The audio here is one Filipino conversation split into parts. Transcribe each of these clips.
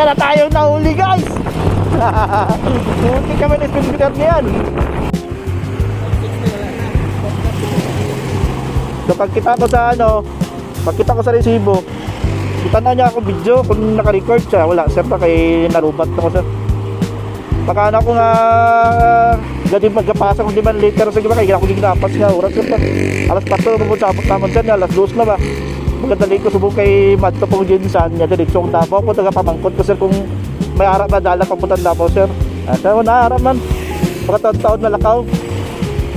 Na tayong nahuli guys. Munti kami na speeder niyan. So pagkita ko sa pagkita ko sa resibo, kita na niya ako video kung naka-record siya. Wala sir, pa kay narubat ako sir. Baka ko nga gadi magkapasa kung di man later sa giba kay ako gignapas nga oras sir pa. Alas 4 rumod sa tamon siya, alas 2 na ba. Magdali ko subong kay Madto pong Jinsan niya diretsong Davao ko taga pamangkot ko sir kung may arap na dala papuntang Davao sir. At ako na arap man. Pagkataon na lakaw.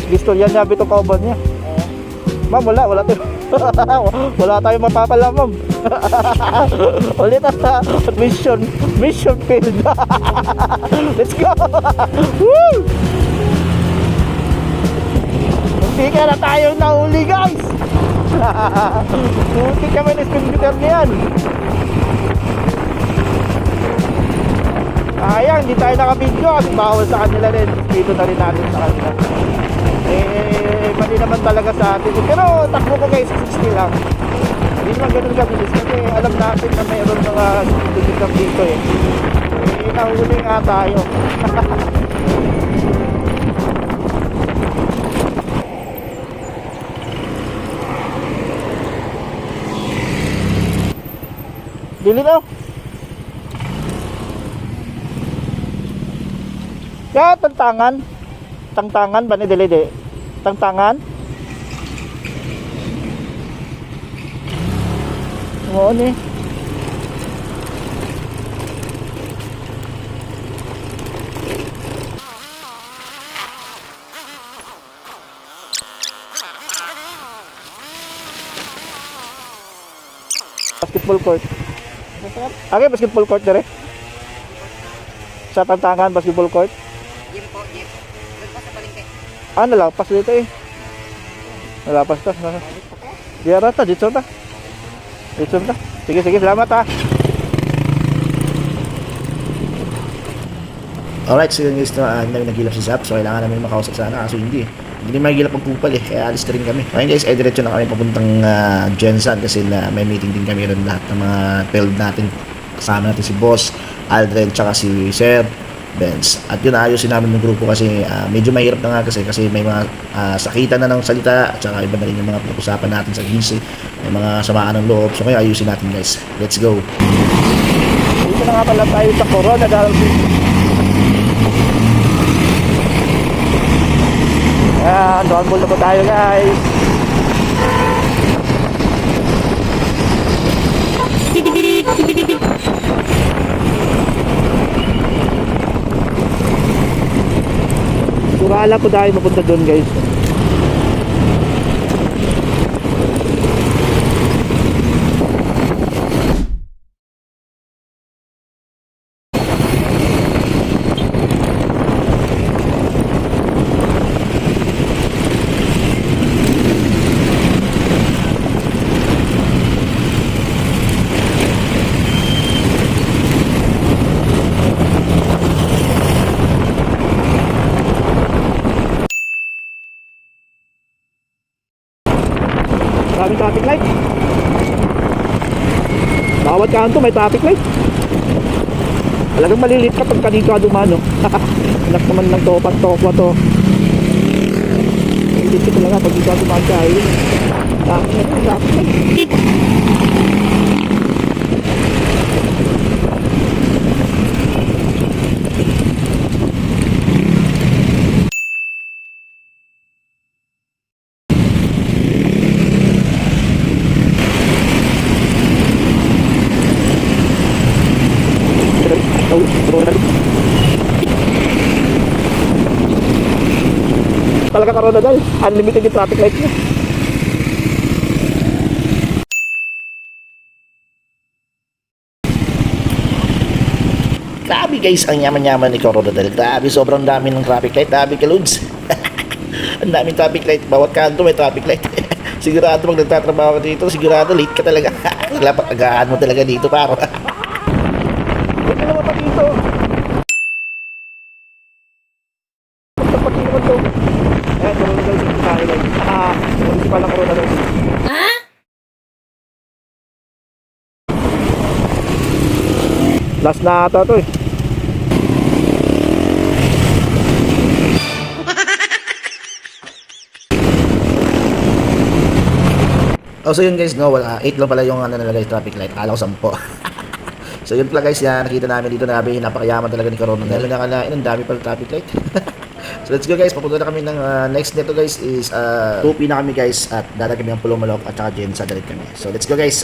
Gusto yan niya bitong kauban niya. Ma'am, wala tayo. Wala tayong mapapala, ma'am. Ulit na mission failed. Let's go. Woo! Hindi ka na tayong nahuli guys. Hindi kami na speeder niyan. Sayang, hindi tayo naka-video kasi bawal sa kanila rin. Dito na rin natin sa kanila. Mali naman talaga sa atin. Pero takbo ko guys, 60 lang. Hindi naman ganun kabilis kasi alam natin na mayroon mga tutugang dito eh. Nahuli nga tayo. Dili na. Ya, Tangtangan ba ni dili de? Tangtangan? Oo ni. Basketball court. Okay, basketball court dire. Sa Tangtangan basketball court. Gym po, gym. Doon po sa palengke. Nalapas dito eh. Nalapas ta. Diara ta, dito ta. Dito ta. Sige, salamat ha. Alright, so yun guys, namin nagilap si Zap. So kailangan namin makausap sana. Kaso hindi magilap magpupal eh. Kaya alis na rin kami. Okay guys, diretso na kami papuntang Jensen. Kasi may meeting din kami rin lahat ng mga 12 natin. Kasama natin si Boss, Aldred, tsaka si Sir Benz. At yun, ayusin namin ng grupo kasi medyo mahirap na nga kasi may mga sakitan na ng salita at saka iba na rin yung mga pag-usapan natin sa GC, may mga samaan ng loob. So kaya ayusin natin guys. Let's go. Dito na nga pala tayo sa Corona Dalby. Ayan, doon mula po tayo guys. Surala po tayo mapunta doon guys. Maraming traffic light. Bawat kanto may traffic light. Talagang malilit ka pag kanito ka dumano. Anak naman ng topak-tokwa to. Malilit ka talaga pag dito ka dumano sa highway. Traffic light. Talaga Corona dal, unlimited yung traffic light niya. Grabe guys, ang yaman-yaman ni Corona dal. Grabe, sobrang dami ng traffic light. Grabe ka Lods. Ang daming traffic light. Bawat kanto may traffic light. Sigurado pag nagtatrabaho ka dito, sigurado late ka talaga. Agahan mo talaga dito paro. Ito naman pa dito. Pagtapat naman to. Ayan, Corona dal dito sa highway. Municipal na Corona dal. Last na ata to eh. Oh, so yun guys, no, 8 lang pala yung nalagay traffic light. Akala ko 10. So yun pala guys, yan, nakita namin dito, nabi, napakayaman talaga ni Corona. Dahil nakalain, ang dami pala traffic light. So let's go guys, papunta na kami ng next nito guys is Tupi na kami guys at dadating kami ng Pulumalok at saka Jensa dalit kami. So let's go guys.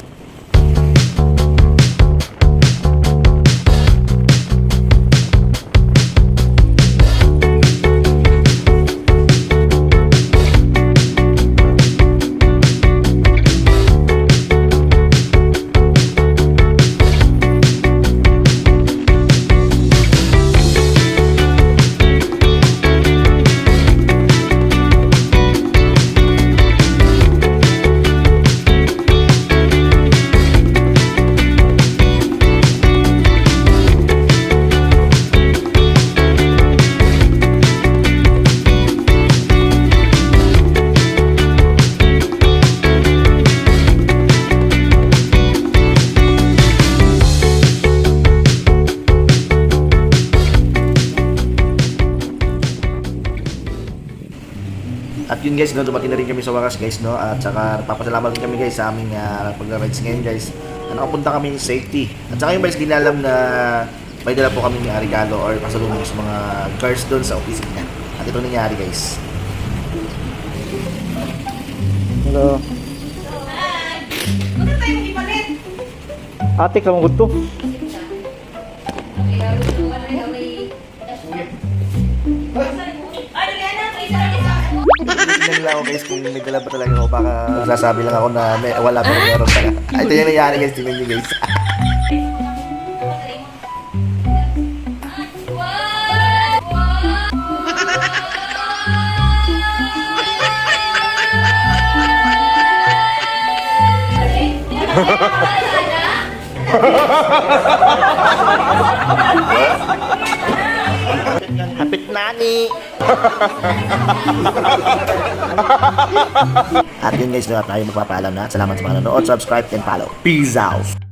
At yun guys, no, dumating na rin kami sa wakas guys, no, at saka papasalamat din kami guys sa aming pag-rides ngayon guys. Nakapunta kami ni safety. At saka yung guys, hindi na alam na may dala po kami ng regalo or pasalubong sa mga guards doon sa opisina. At ito nangyari guys. Hello. Ate, kamang to. Tingnan nila ako guys kung may dala ba talaga ako. Baka sasabi lang ako na wala pero meron pala. Ay, ito yung nangyari guys, tingnan nyo guys. Hapit nani. At yun guys, tayo magpapaalam na. Salamat sa mga nanonood, subscribe and follow. Peace out.